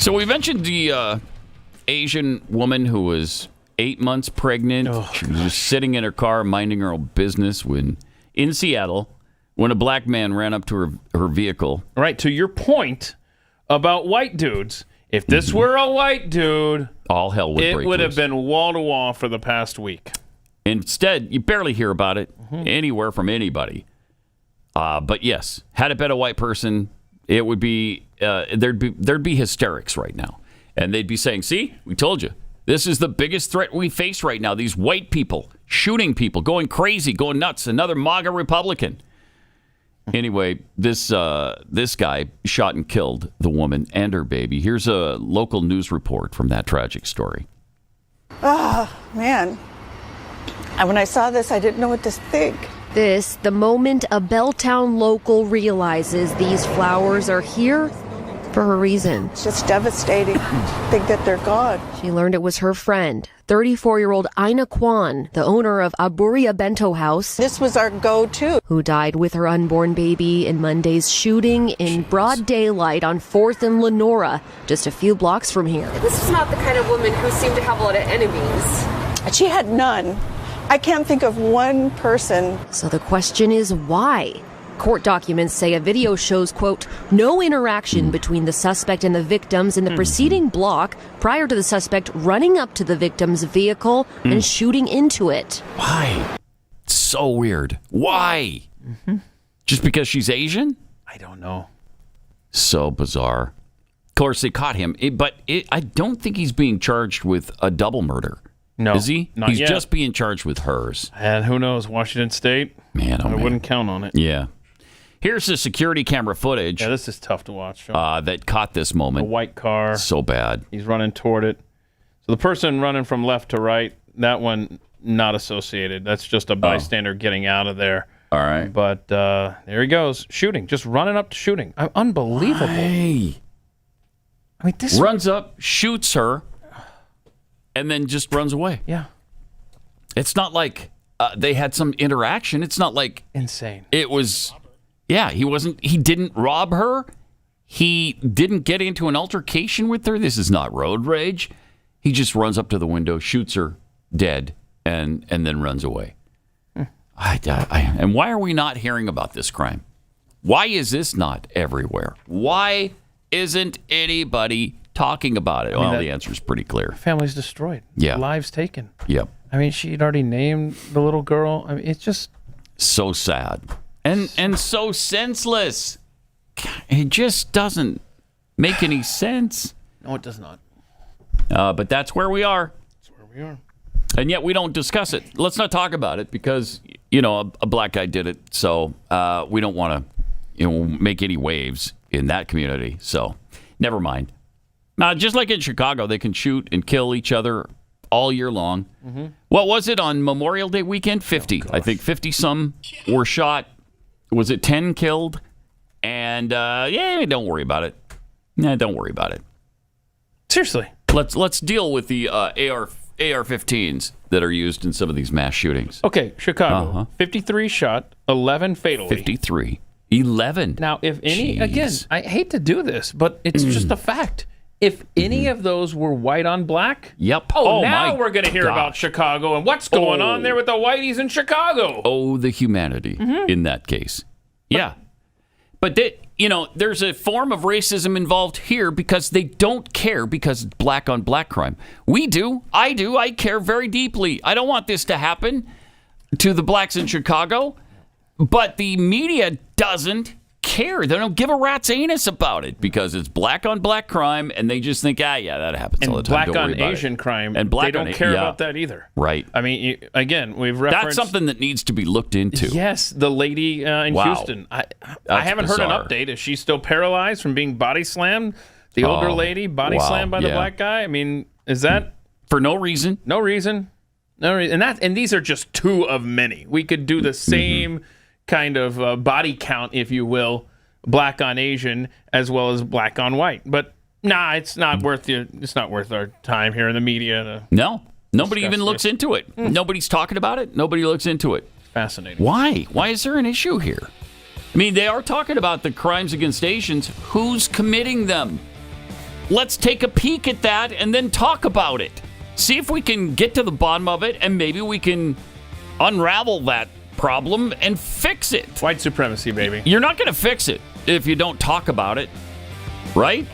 So we mentioned the Asian woman who was 8 months pregnant. She was just sitting in her car minding her own business in Seattle when a black man ran up to her vehicle. Right, to your point about white dudes. If this were a white dude, all hell would break loose. It would have been wall-to-wall for the past week. Instead, you barely hear about it anywhere from anybody. But yes, had it been a white person, it would be there'd be hysterics right now. And they'd be saying, see, we told you. This is the biggest threat we face right now. These white people shooting people, going crazy, going nuts. Another MAGA Republican. Anyway, this guy shot and killed the woman and her baby. Here's a local news report from that tragic story. Oh, man. And when I saw this, I didn't know what to think. This, the moment a Belltown local realizes these flowers are here for a reason. It's just devastating to think that they're gone. She learned it was her friend, 34-year-old Eina Kwon, the owner of Aburia Bento House. This was our go-to. Who died with her unborn baby in Monday's shooting in broad daylight on 4th and Lenora, just a few blocks from here. This is not the kind of woman who seemed to have a lot of enemies. She had none. I can't think of one person. So the question is why? Court documents say a video shows, quote, no interaction between the suspect and the victims in the preceding block prior to the suspect running up to the victim's vehicle and shooting into it. Why? So weird. Why? Just because she's Asian? I don't know. So bizarre. Of course, they caught him, but I don't think he's being charged with a double murder. No, is he? Not He's yet. just being charged with hers. And who knows? Washington State? Man, I wouldn't count on it. Yeah. Here's the security camera footage. Yeah, this is tough to watch. That caught this moment. A white car. So bad. He's running toward it. So the person running from left to right, that one not associated. That's just a bystander getting out of there. All right. But there he goes. Shooting. Just running up to shooting. Unbelievable. Hey. I mean, this runs up, shoots her, and then just runs away. Yeah. It's not like they had some interaction. It's not like insane. It was, yeah, he didn't rob her. He didn't get into an altercation with her. This is not road rage. He just runs up to the window, shoots her dead, and then runs away. And why are we not hearing about this crime? Why is this not everywhere? Why isn't anybody talking about it? Well, the answer is pretty clear. Family's destroyed. Yeah. Lives taken. Yep. I mean, she'd already named the little girl. I mean, it's just so sad and so senseless. It just doesn't make any sense. No, it does not. But that's where we are. That's where we are. And yet we don't discuss it. Let's not talk about it because, a black guy did it. So we don't want to, make any waves in that community. So never mind. Now, just like in Chicago, they can shoot and kill each other all year long. Mm-hmm. What was it on Memorial Day weekend? 50. I think 50 some were shot. Was it 10 killed? And don't worry about it. Nah, don't worry about it. Seriously. Let's deal with the AR-15s that are used in some of these mass shootings. Okay, Chicago. 53 shot, 11 fatally. 53. 11. Now, if any, again, I hate to do this, but it's just a fact. If any of those were white on black, yep. Now we're going to hear about Chicago and what's going on there with the whiteys in Chicago. Oh, the humanity in that case. Yeah. But there's a form of racism involved here because they don't care because it's black on black crime. We do. I do. I care very deeply. I don't want this to happen to the blacks in Chicago, but the media doesn't care. They don't give a rat's anus about it because it's black on black crime, and they just think, that happens all the time. And black on Asian crime, and black they don't care about that either. Right. I mean, again, we've referenced... That's something that needs to be looked into. Yes, the lady in Houston. I haven't heard an update. Is she still paralyzed from being body slammed? The older lady body slammed by the black guy? I mean, is that... For no reason? No reason. And these are just two of many. We could do the same... kind of body count, if you will, black on Asian as well as black on white. But it's not worth our time here in the media. No, nobody even looks into it. Nobody's talking about it. Nobody looks into it. Fascinating. Why? Why is there an issue here? I mean, they are talking about the crimes against Asians. Who's committing them? let's take a peek at that and then talk about it. See if we can get to the bottom of it, and maybe we can unravel that problem and fix it. White supremacy, baby. You're not going to fix it if you don't talk about it, right?